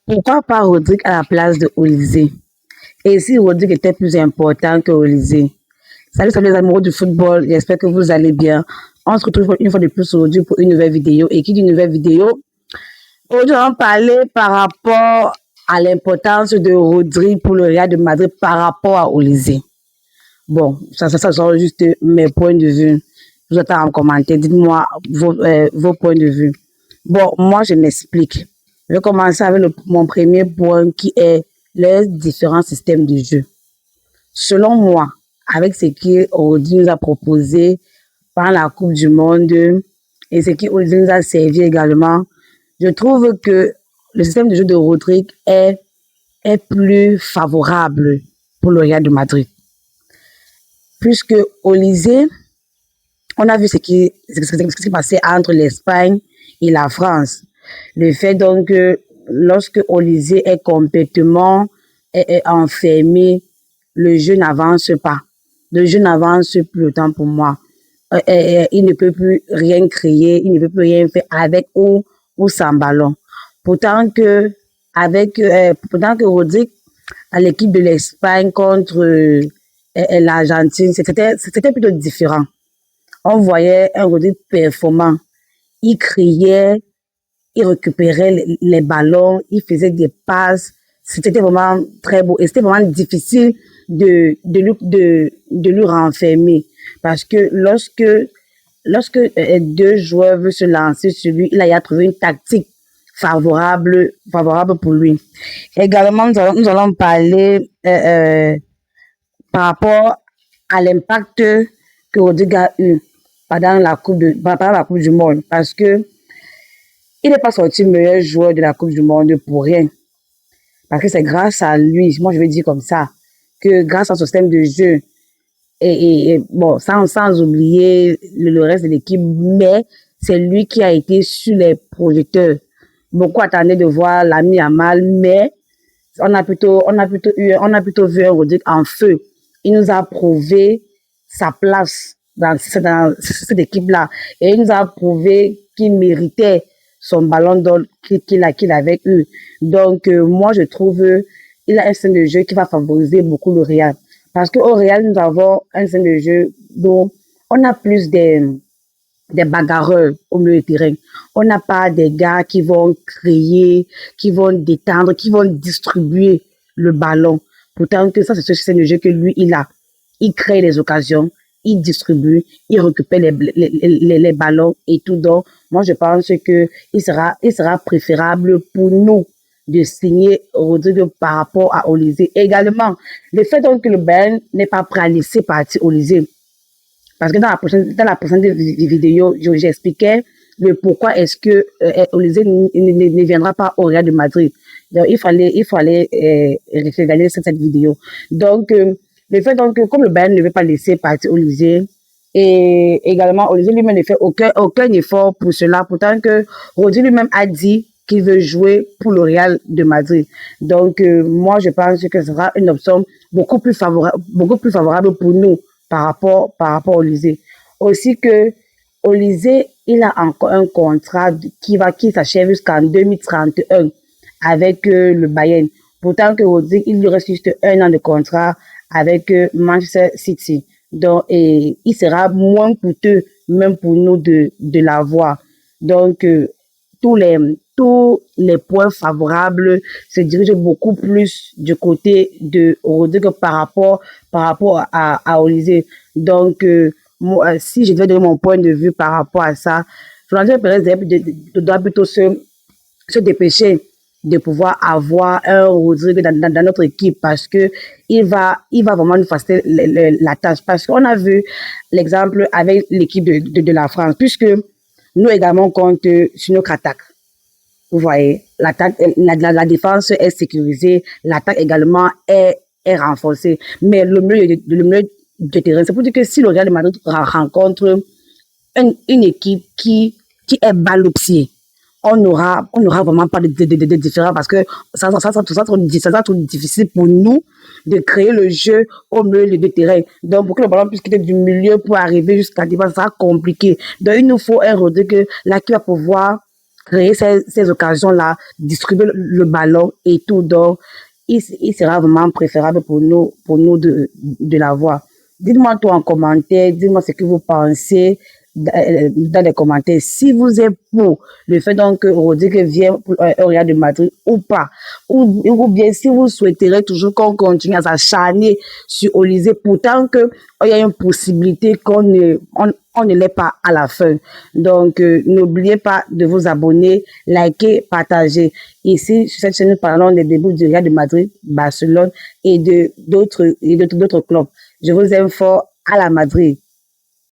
Pourquoi pas Rodrigue à la place de Olysée? Et si Rodrigue était plus important que Olysée? Salut les amoureux du football, j'espère que vous allez bien. On se retrouve une fois de plus aujourd'hui pour une nouvelle vidéo. Et qui dit une nouvelle vidéo? Aujourd'hui, on va parler par rapport à l'importance de Rodrigue pour le Real de Madrid par rapport à Olysée. Bon, ça sont juste mes points de vue. Je vous attends en commentaire. Dites-moi vos points de vue. Bon, moi, je m'explique. Je vais commencer avec mon premier point qui est les différents systèmes de jeu. Selon moi, avec ce qu'Audi nous a proposé pendant la Coupe du Monde et ce qu'Audi nous a servi également, je trouve que le système de jeu de Rodrigue est plus favorable pour le Real de Madrid. Puisque Olysée, on a vu ce qui s'est passé entre l'Espagne et la France. Le fait donc que lorsque Olysée est complètement enfermé, le jeu n'avance pas. Le jeu n'avance plus autant pour moi. Il ne peut plus rien créer, il ne peut plus rien faire avec ou sans ballon. Pourtant que Rodrigue à l'équipe de l'Espagne contre l'Argentine, c'était plutôt différent. On voyait un Rodrigue performant. Il criait, il récupérait les ballons, il faisait des passes. C'était vraiment très beau. Et c'était vraiment difficile de lui renfermer. Parce que lorsque deux joueurs veulent se lancer sur lui, il a trouvé une tactique favorable pour lui. Également, nous allons parler par rapport à l'impact que Rodrigue a eu pendant la Coupe du Monde. Parce que il n'est pas sorti meilleur joueur de la Coupe du Monde pour rien. Parce que c'est grâce à lui, moi je vais dire comme ça, que grâce à son système de jeu, et bon, sans oublier le reste de l'équipe, mais c'est lui qui a été sur les projecteurs. Beaucoup attendaient de voir l'ami Yamal, mais on a plutôt vu un Rodrigue en feu. Il nous a prouvé sa place dans cette équipe-là. Et il nous a prouvé qu'il méritait son ballon d'or qu'il avait eu. Donc, moi, je trouve il a un système de jeu qui va favoriser beaucoup le Real. Parce qu'au Real, nous avons un système de jeu dont on a plus des bagarreurs au milieu du terrain. On n'a pas des gars qui vont crier, qui vont détendre, qui vont distribuer le ballon. Pourtant que ça, c'est ce système de jeu que lui, il a. Il crée les occasions, il distribue, il récupère les ballons et tout. Donc, moi, je pense que il sera préférable pour nous de signer Rodrigue par rapport à Olysée. Également, le fait donc que le Bayern n'est pas prêt à laisser partir Olysée. Parce que dans la prochaine vidéo, j'expliquais le pourquoi est-ce que Olysée ne viendra pas au Real de Madrid. Donc, il fallait regarder cette vidéo. Donc, le fait donc que comme le Bayern ne veut pas laisser partir Olysée, et également Olysée lui-même ne fait aucun effort pour cela, pourtant que Rodrigue lui-même a dit qu'il veut jouer pour le Real de Madrid. Donc, moi, je pense que ce sera une option beaucoup plus favorable pour nous par rapport à Olysée. Aussi que Olysée, il a encore un contrat qui s'achève jusqu'en 2031 avec le Bayern. Pourtant que Rodrigue, il lui reste juste 1 an de contrat avec Manchester City. Donc, et il sera moins coûteux même pour nous de l'avoir. Donc, tous les points favorables se dirigent beaucoup plus du côté de Rodrigue par rapport à Olysée. Donc, moi, si je devais donner mon point de vue par rapport à ça, Florentino Pérez doit plutôt se dépêcher de pouvoir avoir un Rodrigue dans notre équipe parce que il va vraiment nous faciliter la tâche. Parce qu'on a vu l'exemple avec l'équipe de la France, puisque nous également compte sur notre attaque. Vous voyez, la défense est sécurisée, l'attaque également est renforcée. Mais le milieu de terrain, c'est pour dire que si le Real de Madrid rencontre une équipe qui est balle au pied, on n'aura vraiment pas de différence parce que ça sera trop difficile pour nous de créer le jeu au milieu de terrain. Donc, pour que le ballon puisse quitter du milieu pour arriver jusqu'à la défense, ça sera compliqué. Donc, il nous faut un Rodrigue là qui va pouvoir créer ces occasions-là, distribuer le ballon et tout. Donc, il sera vraiment préférable pour nous de l'avoir. Dites-moi tout en commentaire, dites-moi ce que vous pensez dans les commentaires. Si vous êtes pour le fait donc que Rodrigue vienne pour un Real de Madrid ou pas, ou bien si vous souhaiterez toujours qu'on continue à s'acharner sur Olysée, pourtant que il y a une possibilité on ne l'est pas à la fin. Donc, n'oubliez pas de vous abonner, liker, partager. Ici, sur cette chaîne, nous parlons des débuts du Real de Madrid, Barcelone et d'autres clubs. Je vous aime fort à la Madrid.